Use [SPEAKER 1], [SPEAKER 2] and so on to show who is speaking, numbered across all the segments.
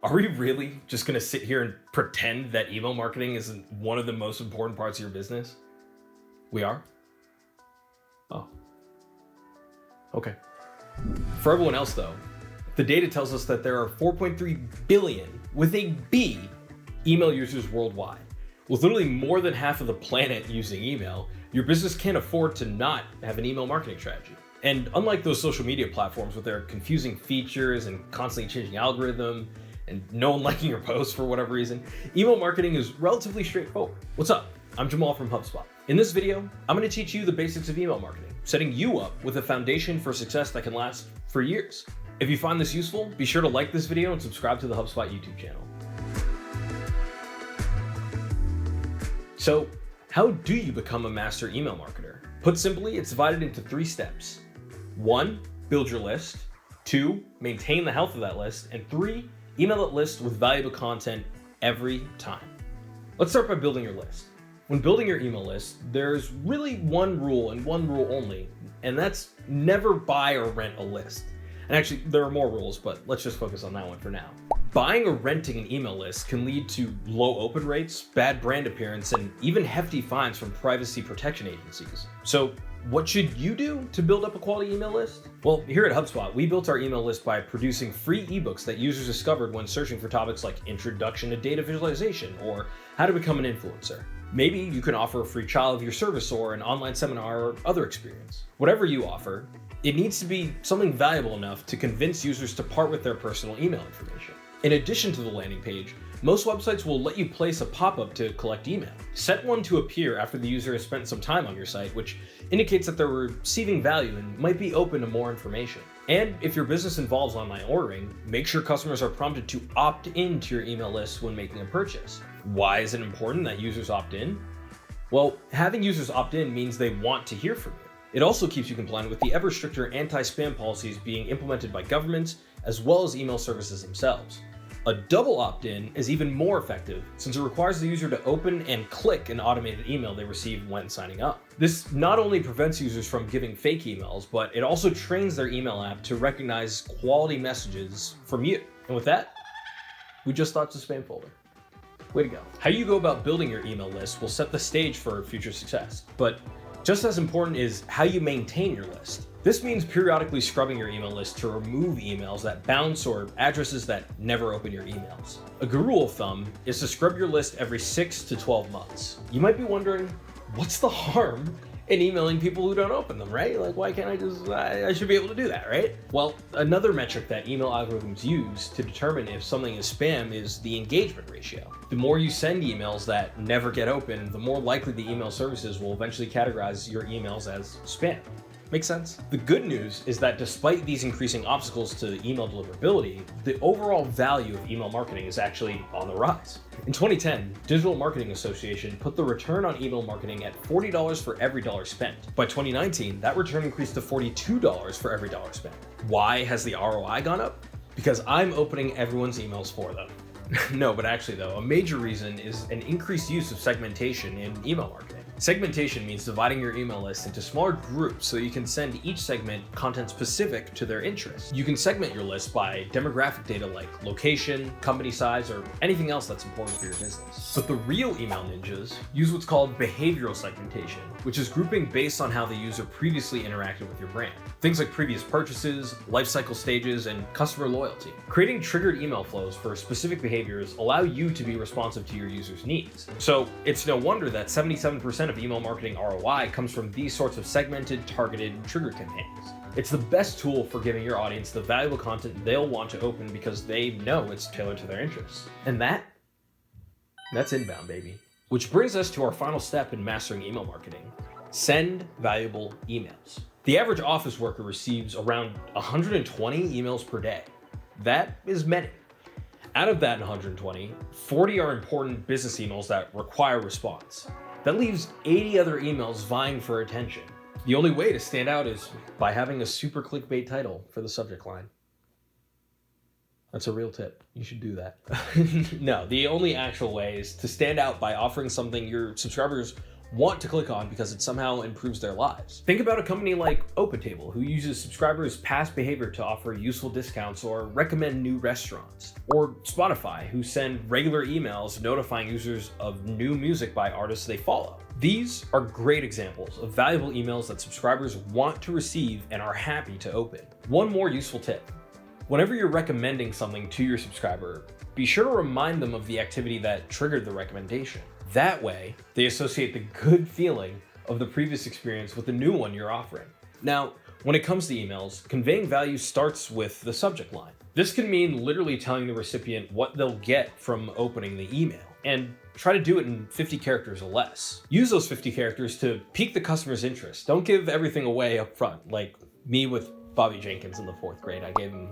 [SPEAKER 1] Are we really just going to sit here and pretend that email marketing isn't one of the most important parts of your business? We are? Oh. Okay. For everyone else though, the data tells us that there are 4.3 billion, with a B, email users worldwide. With literally more than half of the planet using email, your business can't afford to not have an email marketing strategy. And unlike those social media platforms with their confusing features and constantly changing algorithm, and no one liking your posts for whatever reason, email marketing is relatively straightforward. What's up? I'm Jamal from HubSpot. In this video, I'm going to teach you the basics of email marketing, setting you up with a foundation for success that can last for years. If you find this useful, be sure to like this video and subscribe to the HubSpot YouTube channel. So, how do you become a master email marketer? Put simply, it's divided into 3 steps. 1, build your list. 2, maintain the health of that list. And 3, email that list with valuable content every time. Let's start by building your list. When building your email list, there's really one rule and one rule only, and that's never buy or rent a list. And actually, there are more rules, but let's just focus on that one for now. Buying or renting an email list can lead to low open rates, bad brand appearance, and even hefty fines from privacy protection agencies. So what should you do to build up a quality email list? Well, here at HubSpot, we built our email list by producing free ebooks that users discovered when searching for topics like Introduction to Data Visualization or How to Become an Influencer. Maybe you can offer a free trial of your service or an online seminar or other experience. Whatever you offer, it needs to be something valuable enough to convince users to part with their personal email information. In addition to the landing page, most websites will let you place a pop-up to collect email. Set one to appear after the user has spent some time on your site, which indicates that they're receiving value and might be open to more information. And if your business involves online ordering, make sure customers are prompted to opt into your email list when making a purchase. Why is it important that users opt in? Well, having users opt in means they want to hear from you. It also keeps you compliant with the ever stricter anti-spam policies being implemented by governments as well as email services themselves. A double opt-in is even more effective since it requires the user to open and click an automated email they receive when signing up. This not only prevents users from giving fake emails, but it also trains their email app to recognize quality messages from you. And with that, we just launched the spam folder. Way to go. How you go about building your email list will set the stage for future success, but just as important is how you maintain your list. This means periodically scrubbing your email list to remove emails that bounce or addresses that never open your emails. A good rule of thumb is to scrub your list every 6 to 12 months. You might be wondering, what's the harm in emailing people who don't open them, right? Like, why can't I should be able to do that, right? Well, another metric that email algorithms use to determine if something is spam is the engagement ratio. The more you send emails that never get open, the more likely the email services will eventually categorize your emails as spam. Make sense? The good news is that despite these increasing obstacles to email deliverability, the overall value of email marketing is actually on the rise. In 2010, Digital Marketing Association put the return on email marketing at $40 for every dollar spent. By 2019, that return increased to $42 for every dollar spent. Why has the ROI gone up? Because I'm opening everyone's emails for them. No, but actually though, a major reason is an increased use of segmentation in email marketing. Segmentation means dividing your email list into smaller groups so you can send each segment content specific to their interests. You can segment your list by demographic data like location, company size, or anything else that's important for your business. But the real email ninjas use what's called behavioral segmentation, which is grouping based on how the user previously interacted with your brand. Things like previous purchases, life cycle stages, and customer loyalty. Creating triggered email flows for specific behaviors allow you to be responsive to your users' needs. So it's no wonder that 77% of email marketing ROI comes from these sorts of segmented, targeted, trigger campaigns. It's the best tool for giving your audience the valuable content they'll want to open because they know it's tailored to their interests. And that's inbound, baby. Which brings us to our final step in mastering email marketing. Send valuable emails. The average office worker receives around 120 emails per day. That is many. Out of that 120, 40 are important business emails that require response. That leaves 80 other emails vying for attention. The only way to stand out is by having a super clickbait title for the subject line. That's a real tip. You should do that. No, the only actual way is to stand out by offering something your subscribers want to click on because it somehow improves their lives. Think about a company like OpenTable, who uses subscribers' past behavior to offer useful discounts or recommend new restaurants. Or Spotify, who send regular emails notifying users of new music by artists they follow. These are great examples of valuable emails that subscribers want to receive and are happy to open. One more useful tip. Whenever you're recommending something to your subscriber, be sure to remind them of the activity that triggered the recommendation. That way, they associate the good feeling of the previous experience with the new one you're offering. Now, when it comes to emails, conveying value starts with the subject line. This can mean literally telling the recipient what they'll get from opening the email, and try to do it in 50 characters or less. Use those 50 characters to pique the customer's interest. Don't give everything away up front, like me with Bobby Jenkins in the 4th grade. I gave him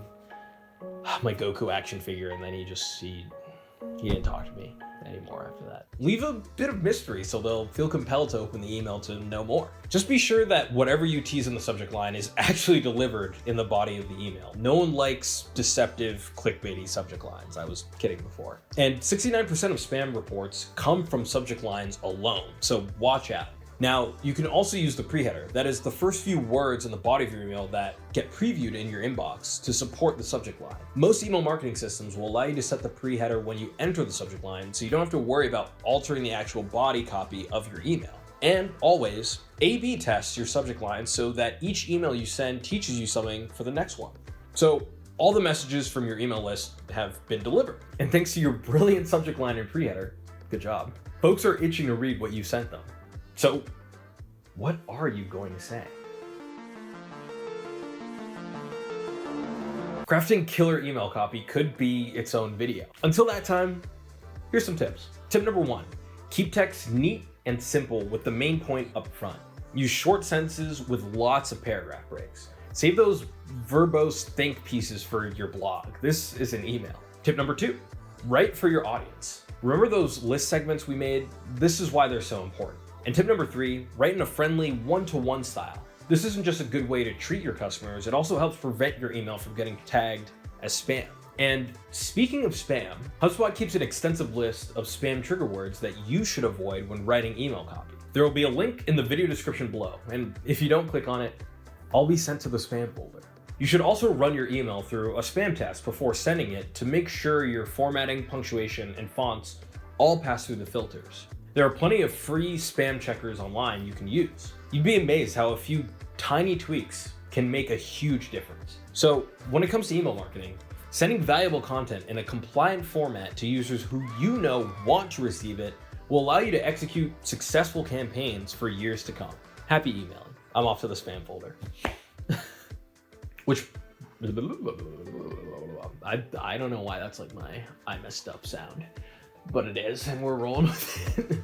[SPEAKER 1] my Goku action figure, and then he didn't talk to me anymore after that. Leave a bit of mystery so they'll feel compelled to open the email to know more. Just be sure that whatever you tease in the subject line is actually delivered in the body of the email. No one likes deceptive, clickbaity subject lines. I was kidding before. And 69% of spam reports come from subject lines alone, so watch out. Now, you can also use the pre-header. That is the first few words in the body of your email that get previewed in your inbox to support the subject line. Most email marketing systems will allow you to set the pre-header when you enter the subject line, so you don't have to worry about altering the actual body copy of your email. And always, A/B test your subject line so that each email you send teaches you something for the next one. So all the messages from your email list have been delivered. And thanks to your brilliant subject line and pre-header, good job, folks are itching to read what you sent them. So, what are you going to say? Crafting killer email copy could be its own video. Until that time, here's some tips. Tip number 1, keep text neat and simple with the main point up front. Use short sentences with lots of paragraph breaks. Save those verbose think pieces for your blog. This is an email. Tip number 2, write for your audience. Remember those list segments we made? This is why they're so important. And tip number 3, write in a friendly one-to-one style. This isn't just a good way to treat your customers, it also helps prevent your email from getting tagged as spam. And speaking of spam, HubSpot keeps an extensive list of spam trigger words that you should avoid when writing email copy. There will be a link in the video description below, and if you don't click on it, I'll be sent to the spam folder. You should also run your email through a spam test before sending it to make sure your formatting, punctuation, and fonts all pass through the filters. There are plenty of free spam checkers online you can use. You'd be amazed how a few tiny tweaks can make a huge difference. So when it comes to email marketing, sending valuable content in a compliant format to users who you know want to receive it will allow you to execute successful campaigns for years to come. Happy emailing. I'm off to the spam folder. Which, I don't know why that's like my I messed up sound, but it is, and we're rolling with it.